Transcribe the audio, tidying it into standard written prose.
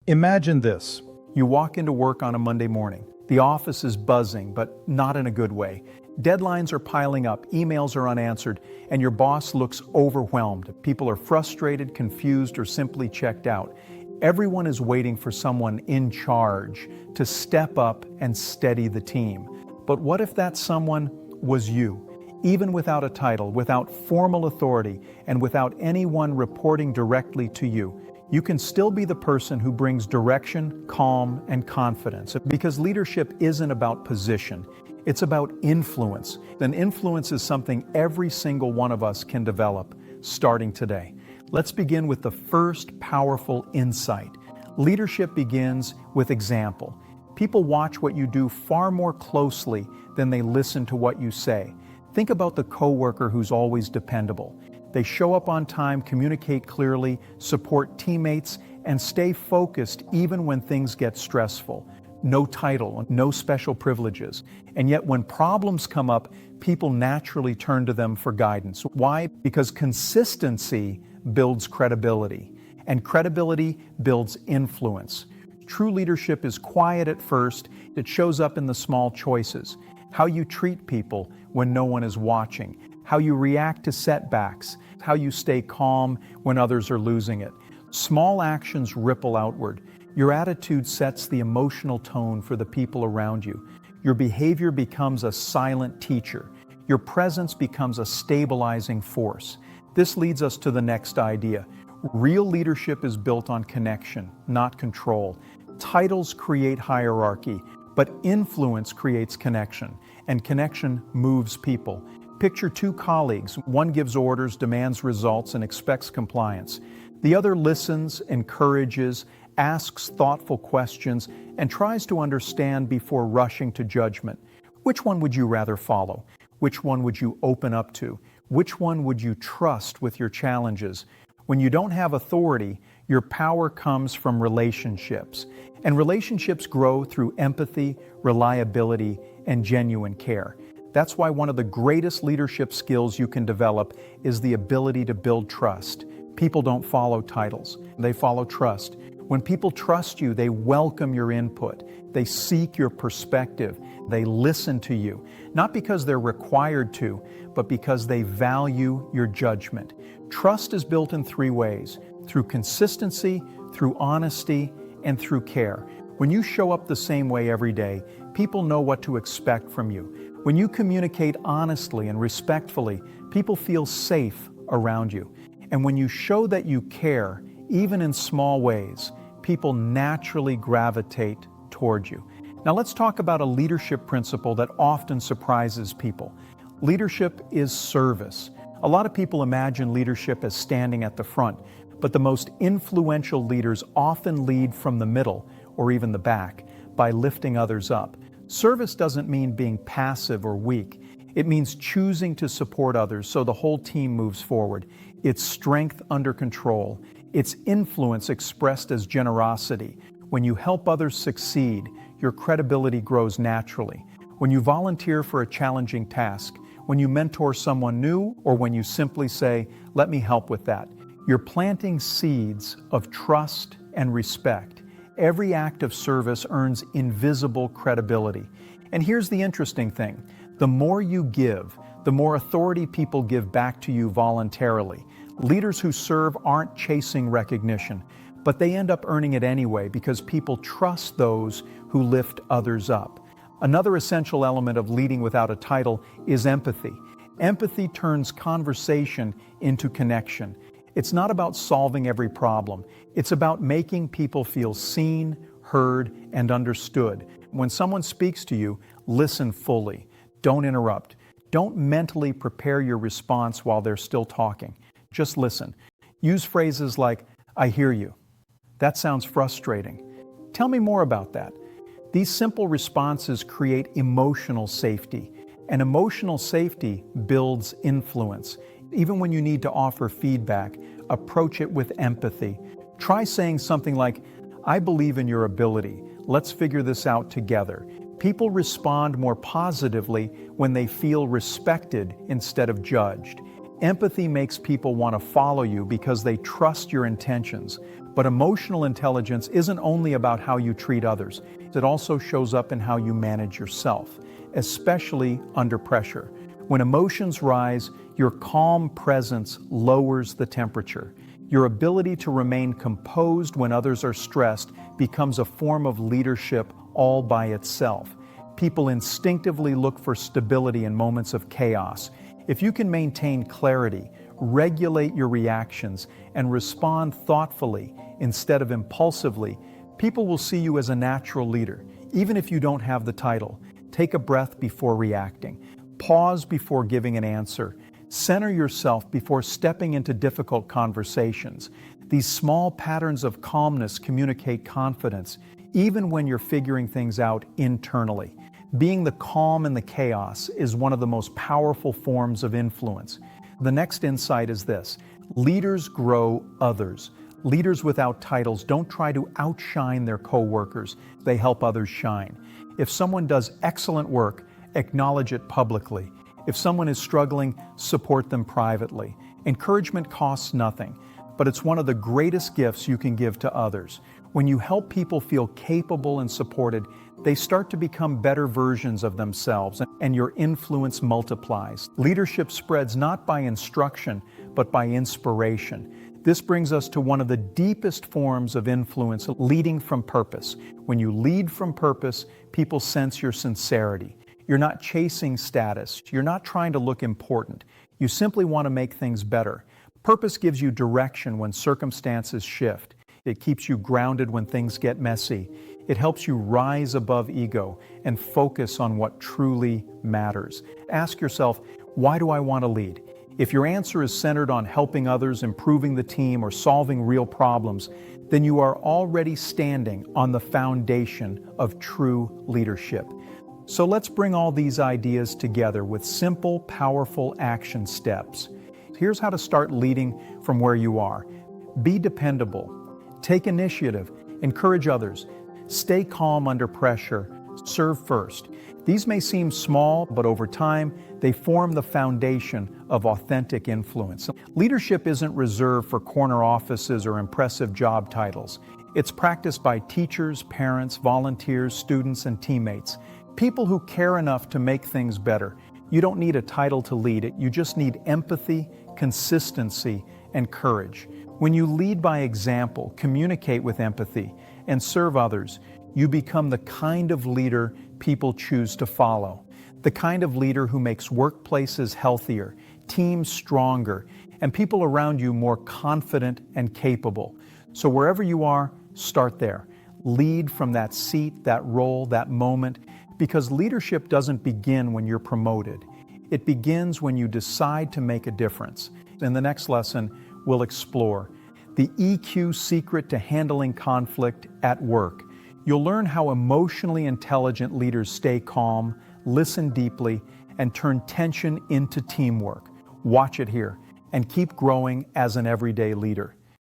Imagine this. You walk into work on a Monday morning. The office is buzzing, but not in a good way. Deadlines are piling up, emails are unanswered, and your boss looks overwhelmed. People are frustrated, confused, or simply checked out. Everyone is waiting for someone in charge to step up and steady the team. But what if that someone was you? Even without a title, without formal authority, and without anyone reporting directly to you, you can still be the person who brings direction, calm, and confidence. Because leadership isn't about position, it's about influence. And influence is something every single one of us can develop, starting today. Let's begin with the first powerful insight. Leadership begins with example. People watch what you do far more closely than they listen to what you say. Think about the coworker who's always dependable. They show up on time, communicate clearly, support teammates, and stay focused even when things get stressful. No title, no special privileges. And yet when problems come up, people naturally turn to them for guidance. Why? Because consistency builds credibility, and credibility builds influence. True leadership is quiet at first. It shows up in the small choices. How you treat people when no one is watching, how you react to setbacks, how you stay calm when others are losing it. Small actions ripple outward. Your attitude sets the emotional tone for the people around you. Your behavior becomes a silent teacher. Your presence becomes a stabilizing force. This leads us to the next idea. Real leadership is built on connection, not control. Titles create hierarchy, but influence creates connection, and connection moves people. Picture two colleagues. One gives orders, demands results, and expects compliance. The other listens, encourages, asks thoughtful questions, and tries to understand before rushing to judgment. Which one would you rather follow? Which one would you open up to? Which one would you trust with your challenges? When you don't have authority, your power comes from relationships. And relationships grow through empathy, reliability, and genuine care. That's why one of the greatest leadership skills you can develop is the ability to build trust. People don't follow titles, they follow trust. When people trust you, they welcome your input. They seek your perspective. They listen to you, not because they're required to, but because they value your judgment. Trust is built in three ways: through consistency, through honesty, and through care. When you show up the same way every day, people know what to expect from you. When you communicate honestly and respectfully, people feel safe around you. And when you show that you care, even in small ways, people naturally gravitate toward you. Now let's talk about a leadership principle that often surprises people. Leadership is service. A lot of people imagine leadership as standing at the front, but the most influential leaders often lead from the middle or even the back by lifting others up. Service doesn't mean being passive or weak. It means choosing to support others so the whole team moves forward. It's strength under control. It's influence expressed as generosity. When you help others succeed, your credibility grows naturally. When you volunteer for a challenging task, when you mentor someone new, or when you simply say, "Let me help with that," you're planting seeds of trust and respect. Every act of service earns invisible credibility. And here's the interesting thing. The more you give, the more authority people give back to you voluntarily. Leaders who serve aren't chasing recognition, but they end up earning it anyway because people trust those who lift others up. Another essential element of leading without a title is empathy. Empathy turns conversation into connection. It's not about solving every problem. It's about making people feel seen, heard, and understood. When someone speaks to you, listen fully. Don't interrupt. Don't mentally prepare your response while they're still talking. Just listen. Use phrases like, "I hear you. That sounds frustrating. Tell me more about that." These simple responses create emotional safety, and emotional safety builds influence. Even when you need to offer feedback, approach it with empathy. Try saying something like, "I believe in your ability. Let's figure this out together." People respond more positively when they feel respected instead of judged. Empathy makes people want to follow you because they trust your intentions. But emotional intelligence isn't only about how you treat others. It also shows up in how you manage yourself, especially under pressure. When emotions rise, your calm presence lowers the temperature. Your ability to remain composed when others are stressed becomes a form of leadership all by itself. People instinctively look for stability in moments of chaos. If you can maintain clarity, regulate your reactions, and respond thoughtfully instead of impulsively, people will see you as a natural leader. Even if you don't have the title, take a breath before reacting. Pause before giving an answer. Center yourself before stepping into difficult conversations. These small patterns of calmness communicate confidence, even when you're figuring things out internally. Being the calm in the chaos is one of the most powerful forms of influence. The next insight is this: leaders grow others. Leaders without titles don't try to outshine their co-workers, they help others shine. If someone does excellent work, acknowledge it publicly. If someone is struggling, support them privately. Encouragement costs nothing, but it's one of the greatest gifts you can give to others. When you help people feel capable and supported, they start to become better versions of themselves, and your influence multiplies. Leadership spreads not by instruction, but by inspiration. This brings us to one of the deepest forms of influence, leading from purpose. When you lead from purpose, people sense your sincerity. You're not chasing status. You're not trying to look important. You simply want to make things better. Purpose gives you direction when circumstances shift. It keeps you grounded when things get messy. It helps you rise above ego and focus on what truly matters. Ask yourself, why do I want to lead? If your answer is centered on helping others, improving the team, or solving real problems, then you are already standing on the foundation of true leadership. So let's bring all these ideas together with simple, powerful action steps. Here's how to start leading from where you are. Be dependable. Take initiative. Encourage others. Stay calm under pressure. Serve first. These may seem small, but over time, they form the foundation of authentic influence. Leadership isn't reserved for corner offices or impressive job titles. It's practiced by teachers, parents, volunteers, students, and teammates. People who care enough to make things better. You don't need a title to lead it. You just need empathy, consistency, and courage. When you lead by example, communicate with empathy, and serve others, you become the kind of leader people choose to follow. The kind of leader who makes workplaces healthier, teams stronger, and people around you more confident and capable. So wherever you are, start there. Lead from that seat, that role, that moment, because leadership doesn't begin when you're promoted. It begins when you decide to make a difference. In the next lesson, we'll explore the EQ secret to handling conflict at work. You'll learn how emotionally intelligent leaders stay calm, listen deeply, and turn tension into teamwork. Watch it here and keep growing as an everyday leader.